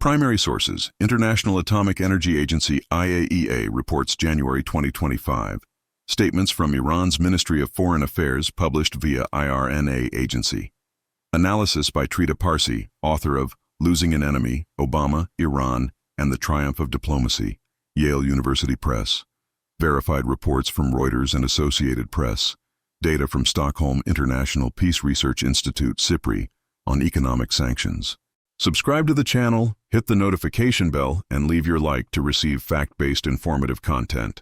Primary sources: International Atomic Energy Agency IAEA reports January 2025. Statements from Iran's Ministry of Foreign Affairs published via IRNA agency. Analysis by Trita Parsi, author of Losing an Enemy, Obama, Iran, and the Triumph of Diplomacy, Yale University Press. Verified reports from Reuters and Associated Press. Data from Stockholm International Peace Research Institute, SIPRI, on economic sanctions. Subscribe to the channel, hit the notification bell, and leave your like to receive fact-based informative content.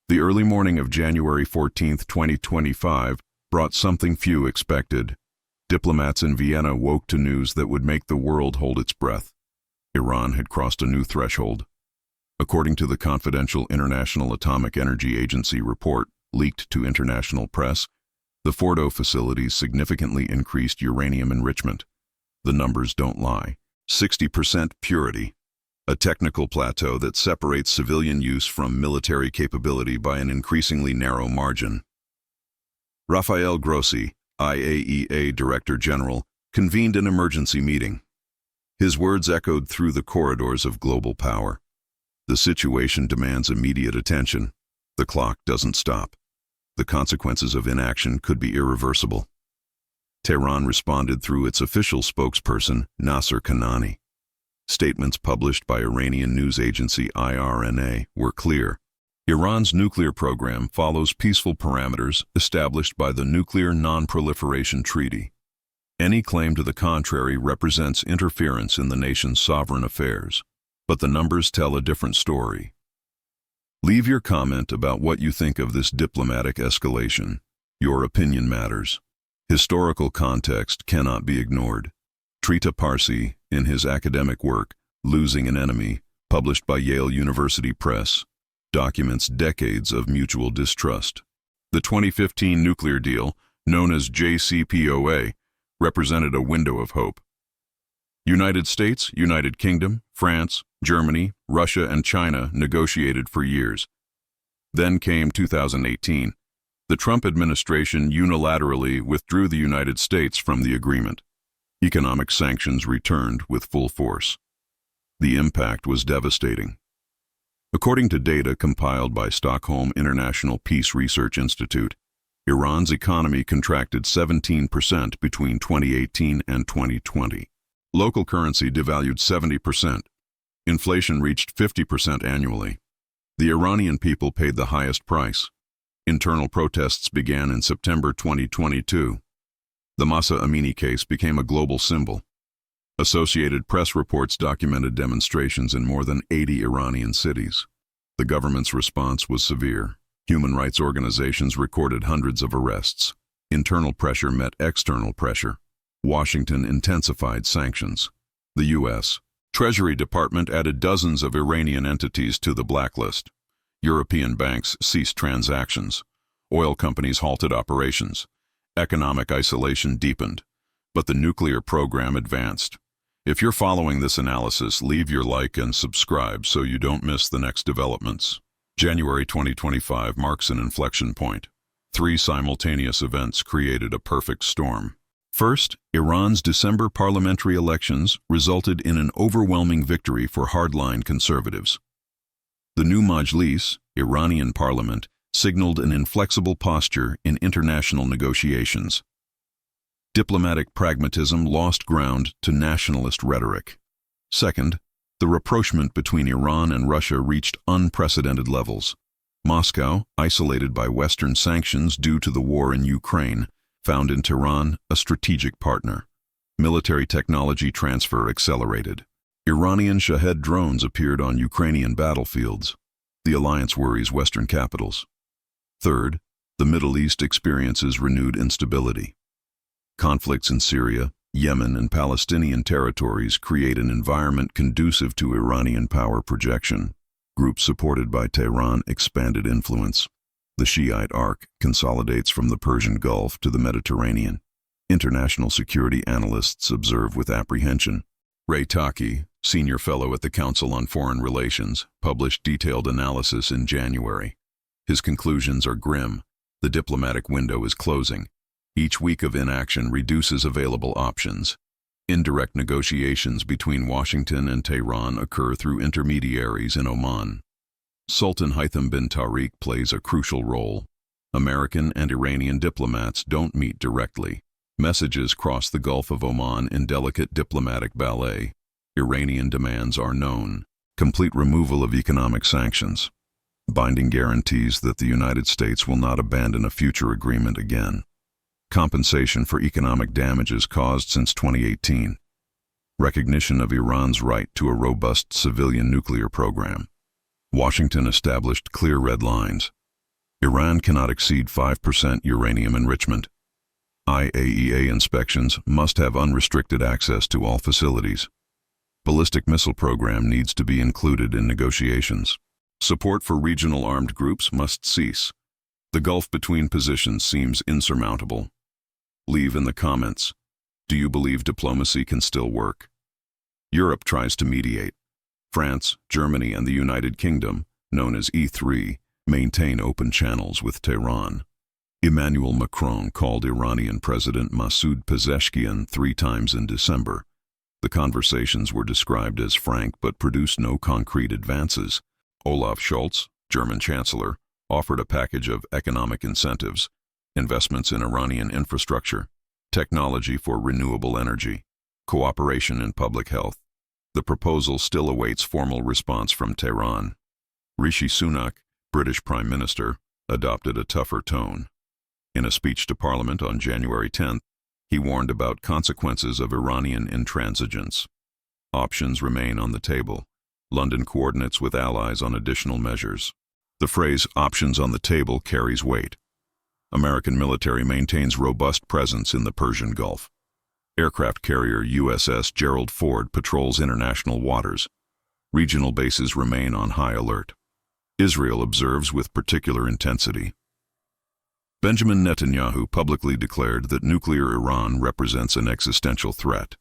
The early morning of January 14, 2025, brought something few expected. Diplomats in Vienna woke to news that would make the world hold its breath. Iran had crossed a new threshold. According to the confidential International Atomic Energy Agency report leaked to international press, the Fordo facilities significantly increased uranium enrichment. The numbers don't lie. 60% purity, a technical plateau that separates civilian use from military capability by an increasingly narrow margin. Rafael Grossi, IAEA Director General, convened an emergency meeting. His words echoed through the corridors of global power. The situation demands immediate attention. The clock doesn't stop. The consequences of inaction could be irreversible. Tehran responded through its official spokesperson, Nasser Kanani. Statements published by Iranian news agency IRNA were clear. Iran's nuclear program follows peaceful parameters established by the Nuclear Non-Proliferation Treaty. Any claim to the contrary represents interference in the nation's sovereign affairs. But the numbers tell a different story. Leave your comment about what you think of this diplomatic escalation. Your opinion matters. Historical context cannot be ignored. Trita Parsi, in his academic work, Losing an Enemy, published by Yale University Press, documents decades of mutual distrust. The 2015 nuclear deal, known as JCPOA, represented a window of hope. United States, United Kingdom, France, Germany, Russia, and China negotiated for years. Then came 2018. The Trump administration unilaterally withdrew the United States from the agreement. Economic sanctions returned with full force. The impact was devastating. According to data compiled by Stockholm International Peace Research Institute, Iran's economy contracted 17% between 2018 and 2020. Local currency devalued 70%. Inflation reached 50% annually. The Iranian people paid the highest price. Internal protests began in September 2022. The Mahsa Amini case became a global symbol. Associated Press reports documented demonstrations in more than 80 Iranian cities. The government's response was severe. Human rights organizations recorded hundreds of arrests. Internal pressure met external pressure. Washington intensified sanctions. The U.S. Treasury Department added dozens of Iranian entities to the blacklist. European banks ceased transactions. Oil companies halted operations. Economic isolation deepened. But the nuclear program advanced. If you're following this analysis, leave your like and subscribe so you don't miss the next developments. January 2025 marks an inflection point. 3 simultaneous events created a perfect storm. First, Iran's December parliamentary elections resulted in an overwhelming victory for hardline conservatives. The new Majlis, Iranian parliament, signaled an inflexible posture in international negotiations. Diplomatic pragmatism lost ground to nationalist rhetoric. Second, the rapprochement between Iran and Russia reached unprecedented levels. Moscow, isolated by Western sanctions due to the war in Ukraine, found in Tehran a strategic partner. Military technology transfer accelerated. Iranian Shahed drones appeared on Ukrainian battlefields. The alliance worries Western capitals. Third, the Middle East experiences renewed instability. Conflicts in Syria, Yemen, and Palestinian territories create an environment conducive to Iranian power projection. Groups supported by Tehran expanded influence. The Shiite arc consolidates from the Persian Gulf to the Mediterranean. International security analysts observe with apprehension. Ray Taki, senior fellow at the Council on Foreign Relations, published detailed analysis in January. His conclusions are grim. The diplomatic window is closing. Each week of inaction reduces available options. Indirect negotiations between Washington and Tehran occur through intermediaries in Oman. Sultan Haitham bin Tariq plays a crucial role. American and Iranian diplomats don't meet directly. Messages cross the Gulf of Oman in delicate diplomatic ballet. Iranian demands are known. Complete removal of economic sanctions. Binding guarantees that the United States will not abandon a future agreement again. Compensation for economic damages caused since 2018. Recognition of Iran's right to a robust civilian nuclear program. Washington established clear red lines. Iran cannot exceed 5% uranium enrichment. IAEA inspections must have unrestricted access to all facilities. Ballistic missile program needs to be included in negotiations. Support for regional armed groups must cease. The gulf between positions seems insurmountable. Leave in the comments. Do you believe diplomacy can still work? Europe tries to mediate. France, Germany, and the United Kingdom, known as E3, maintain open channels with Tehran. Emmanuel Macron called Iranian President Masoud Pezeshkian 3 times in December. The conversations were described as frank but produced no concrete advances. Olaf Scholz, German Chancellor, offered a package of economic incentives, investments in Iranian infrastructure, technology for renewable energy, cooperation in public health. The proposal still awaits formal response from Tehran. Rishi Sunak, British Prime Minister, adopted a tougher tone. In a speech to Parliament on January 10th, he warned about consequences of Iranian intransigence. Options remain on the table. London coordinates with allies on additional measures. The phrase "options on the table" carries weight. American military maintains robust presence in the Persian Gulf. Aircraft carrier USS Gerald Ford patrols international waters. Regional bases remain on high alert. Israel observes with particular intensity. Benjamin Netanyahu publicly declared that nuclear Iran represents an existential threat.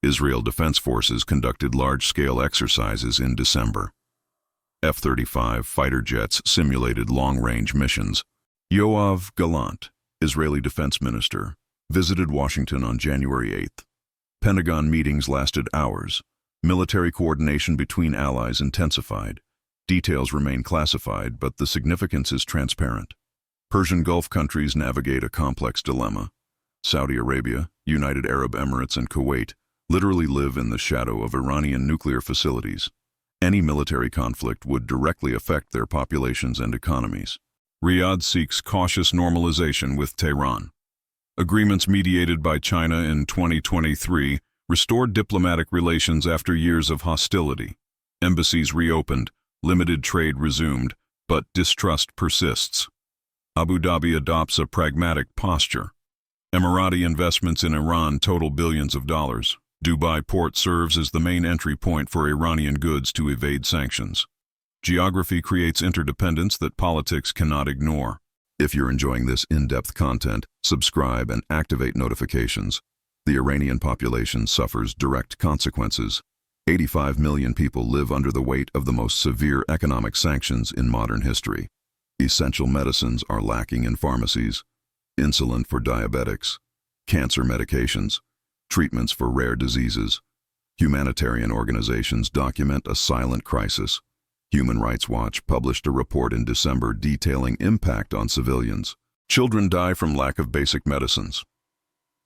Israel Defense Forces conducted large-scale exercises in December. F-35 fighter jets simulated long-range missions. Yoav Gallant, Israeli Defense Minister, visited Washington on January 8th. Pentagon meetings lasted hours. Military coordination between allies intensified. Details remain classified, but the significance is transparent. Persian Gulf countries navigate a complex dilemma. Saudi Arabia, United Arab Emirates, and Kuwait literally live in the shadow of Iranian nuclear facilities. Any military conflict would directly affect their populations and economies. Riyadh seeks cautious normalization with Tehran. Agreements mediated by China in 2023 restored diplomatic relations after years of hostility. Embassies reopened, limited trade resumed, but distrust persists. Abu Dhabi adopts a pragmatic posture. Emirati investments in Iran total billions of dollars. Dubai port serves as the main entry point for Iranian goods to evade sanctions. Geography creates interdependence that politics cannot ignore. If you're enjoying this in-depth content, subscribe and activate notifications. The Iranian population suffers direct consequences. 85 million people live under the weight of the most severe economic sanctions in modern history. Essential medicines are lacking in pharmacies. Insulin for diabetics, cancer medications, treatments for rare diseases. Humanitarian organizations document a silent crisis. Human Rights Watch published a report in December detailing impact on civilians. Children die from lack of basic medicines.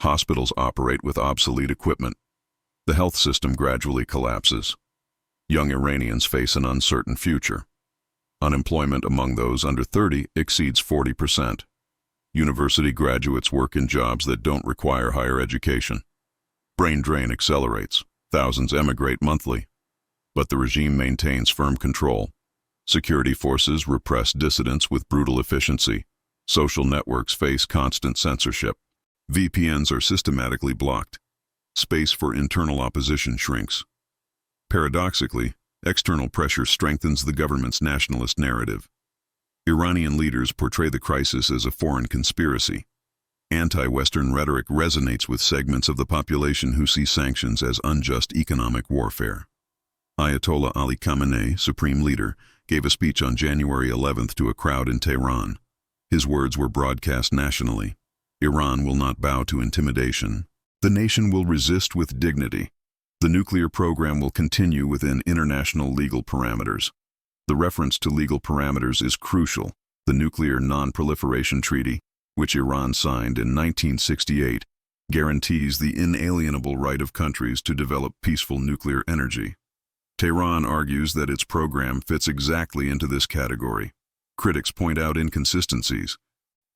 Hospitals operate with obsolete equipment. The health system gradually collapses. Young Iranians face an uncertain future. Unemployment among those under 30 exceeds 40%. University graduates work in jobs that don't require higher education. Brain drain accelerates. Thousands emigrate monthly. But the regime maintains firm control. Security forces repress dissidents with brutal efficiency. Social networks face constant censorship. VPNs are systematically blocked. Space for internal opposition shrinks. Paradoxically, external pressure strengthens the government's nationalist narrative. Iranian leaders portray the crisis as a foreign conspiracy. Anti-Western rhetoric resonates with segments of the population who see sanctions as unjust economic warfare. Ayatollah Ali Khamenei, supreme leader, gave a speech on January 11th to a crowd in Tehran. His words were broadcast nationally. Iran will not bow to intimidation. The nation will resist with dignity. The nuclear program will continue within international legal parameters. The reference to legal parameters is crucial. The Nuclear Non-Proliferation Treaty, which Iran signed in 1968, guarantees the inalienable right of countries to develop peaceful nuclear energy. Tehran argues that its program fits exactly into this category. Critics point out inconsistencies.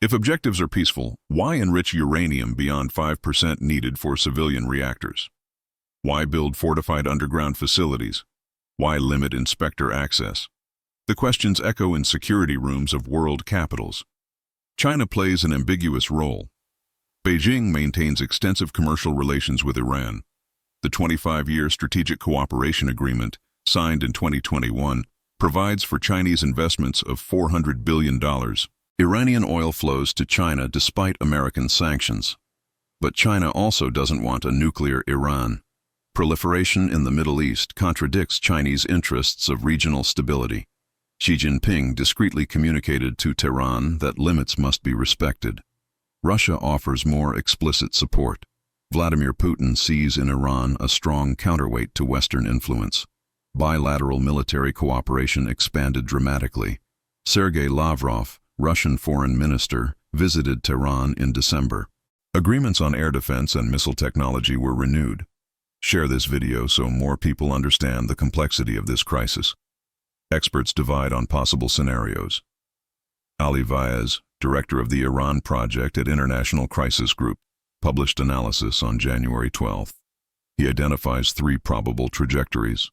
If objectives are peaceful, why enrich uranium beyond 5% needed for civilian reactors? Why build fortified underground facilities? Why limit inspector access? The questions echo in security rooms of world capitals. China plays an ambiguous role. Beijing maintains extensive commercial relations with Iran. The 25-year Strategic Cooperation Agreement, signed in 2021, provides for Chinese investments of $400 billion. Iranian oil flows to China despite American sanctions. But China also doesn't want a nuclear Iran. Proliferation in the Middle East contradicts Chinese interests of regional stability. Xi Jinping discreetly communicated to Tehran that limits must be respected. Russia offers more explicit support. Vladimir Putin sees in Iran a strong counterweight to Western influence. Bilateral military cooperation expanded dramatically. Sergei Lavrov, Russian foreign minister, visited Tehran in December. Agreements on air defense and missile technology were renewed. Share this video so more people understand the complexity of this crisis. Experts divide on possible scenarios. Ali Vaez, director of the Iran project at International Crisis Group, published analysis on January 12th. He identifies 3 probable trajectories.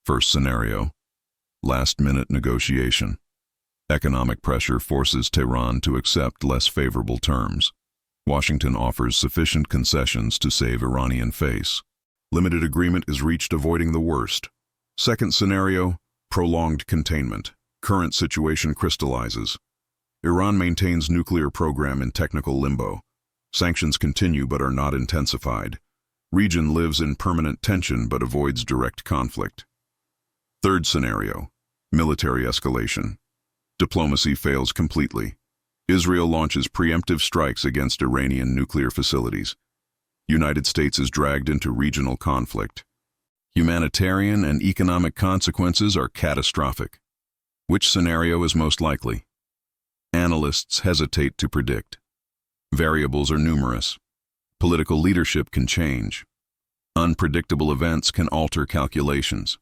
First scenario: last-minute negotiation. Economic pressure forces Tehran to accept less favorable terms. Washington offers sufficient concessions to save Iranian face. Limited agreement is reached, avoiding the worst. Second scenario: prolonged containment. Current situation crystallizes. Iran maintains nuclear program in technical limbo. Sanctions continue but are not intensified. Region lives in permanent tension but avoids direct conflict. Third scenario: military escalation. Diplomacy fails completely. Israel launches preemptive strikes against Iranian nuclear facilities. United States is dragged into regional conflict. Humanitarian and economic consequences are catastrophic. Which scenario is most likely? Analysts hesitate to predict. Variables are numerous. Political leadership can change. Unpredictable events can alter calculations.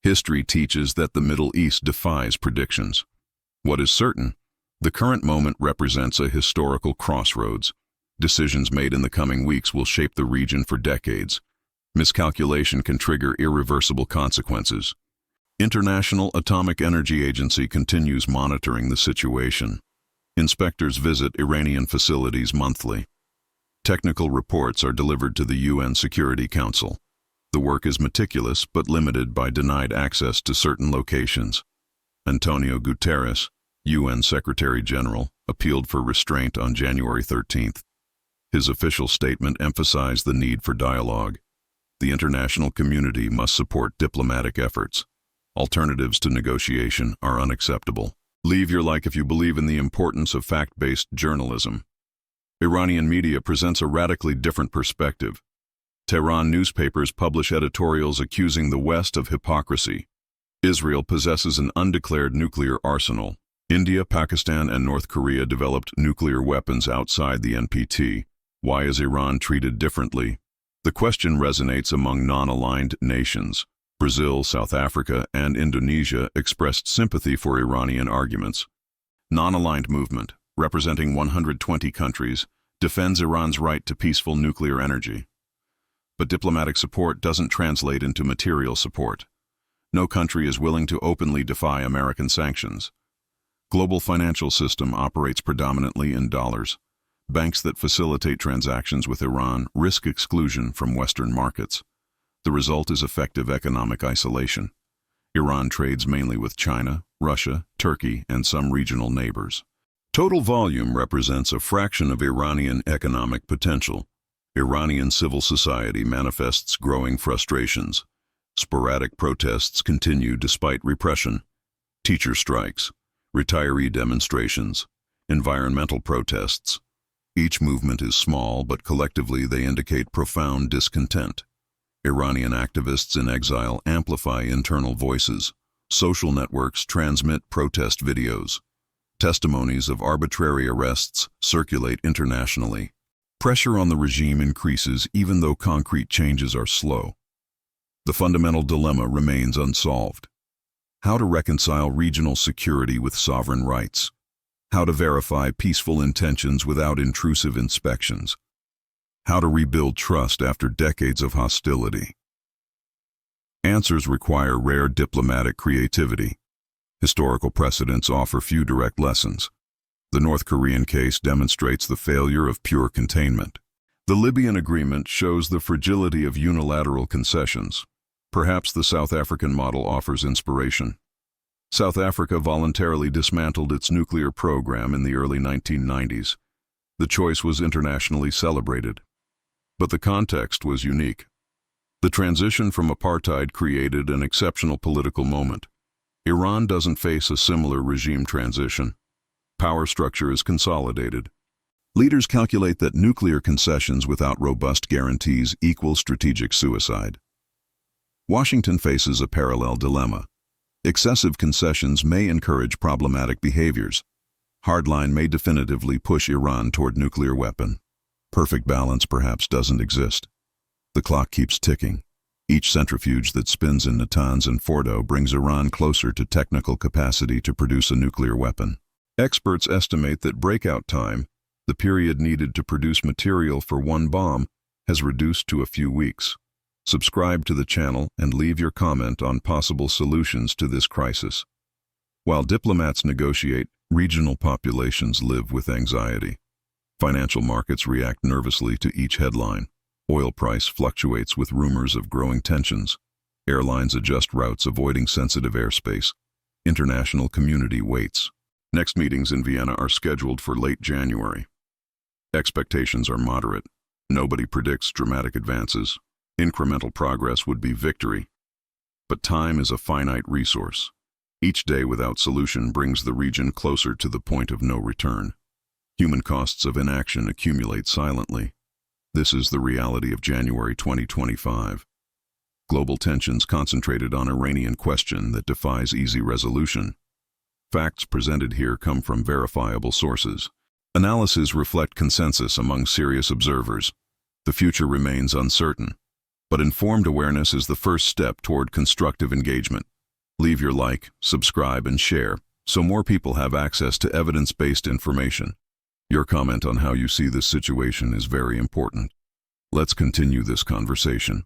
History teaches that the Middle East defies predictions. What is certain? The current moment represents a historical crossroads. Decisions made in the coming weeks will shape the region for decades. Miscalculation can trigger irreversible consequences. International Atomic Energy Agency continues monitoring the situation. Inspectors visit Iranian facilities monthly. Technical reports are delivered to the UN Security Council. The work is meticulous but limited by denied access to certain locations. Antonio Guterres, UN Secretary General, appealed for restraint on January 13th. His official statement emphasized the need for dialogue. The international community must support diplomatic efforts. Alternatives to negotiation are unacceptable. Leave your like if you believe in the importance of fact-based journalism. Iranian media presents a radically different perspective. Tehran newspapers publish editorials accusing the West of hypocrisy. Israel possesses an undeclared nuclear arsenal. India, Pakistan, and North Korea developed nuclear weapons outside the NPT. Why is Iran treated differently? The question resonates among non-aligned nations. Brazil, South Africa, and Indonesia expressed sympathy for Iranian arguments. Non-aligned movement, representing 120 countries, defends Iran's right to peaceful nuclear energy. But diplomatic support doesn't translate into material support. No country is willing to openly defy American sanctions. Global financial system operates predominantly in dollars. Banks that facilitate transactions with Iran risk exclusion from Western markets. The result is effective economic isolation. Iran trades mainly with China, Russia, Turkey, and some regional neighbors. Total volume represents a fraction of Iranian economic potential. Iranian civil society manifests growing frustrations. Sporadic protests continue despite repression. Teacher strikes, retiree demonstrations, environmental protests. Each movement is small, but collectively they indicate profound discontent. Iranian activists in exile amplify internal voices. Social networks transmit protest videos. Testimonies of arbitrary arrests circulate internationally. Pressure on the regime increases even though concrete changes are slow. The fundamental dilemma remains unsolved. How to reconcile regional security with sovereign rights? How to verify peaceful intentions without intrusive inspections? How to rebuild trust after decades of hostility? Answers require rare diplomatic creativity. Historical precedents offer few direct lessons. The North Korean case demonstrates the failure of pure containment. The Libyan agreement shows the fragility of unilateral concessions. Perhaps the South African model offers inspiration. South Africa voluntarily dismantled its nuclear program in the early 1990s. The choice was internationally celebrated. But the context was unique. The transition from apartheid created an exceptional political moment. Iran doesn't face a similar regime transition. Power structure is consolidated. Leaders calculate that nuclear concessions without robust guarantees equal strategic suicide. Washington faces a parallel dilemma. Excessive concessions may encourage problematic behaviors. Hardline may definitively push Iran toward nuclear weapon. Perfect balance perhaps doesn't exist. The clock keeps ticking. Each centrifuge that spins in Natanz and Fordo brings Iran closer to technical capacity to produce a nuclear weapon. Experts estimate that breakout time, the period needed to produce material for one bomb, has reduced to a few weeks. Subscribe to the channel and leave your comment on possible solutions to this crisis. While diplomats negotiate, regional populations live with anxiety. Financial markets react nervously to each headline. Oil price fluctuates with rumors of growing tensions. Airlines adjust routes avoiding sensitive airspace. International community waits. Next meetings in Vienna are scheduled for late January. Expectations are moderate. Nobody predicts dramatic advances. Incremental progress would be victory. But time is a finite resource. Each day without solution brings the region closer to the point of no return. Human costs of inaction accumulate silently. This is the reality of January 2025. Global tensions concentrated on Iranian question that defies easy resolution. Facts presented here come from verifiable sources. Analyses reflect consensus among serious observers. The future remains uncertain. But informed awareness is the first step toward constructive engagement. Leave your like, subscribe, and share so more people have access to evidence-based information. Your comment on how you see this situation is very important. Let's continue this conversation.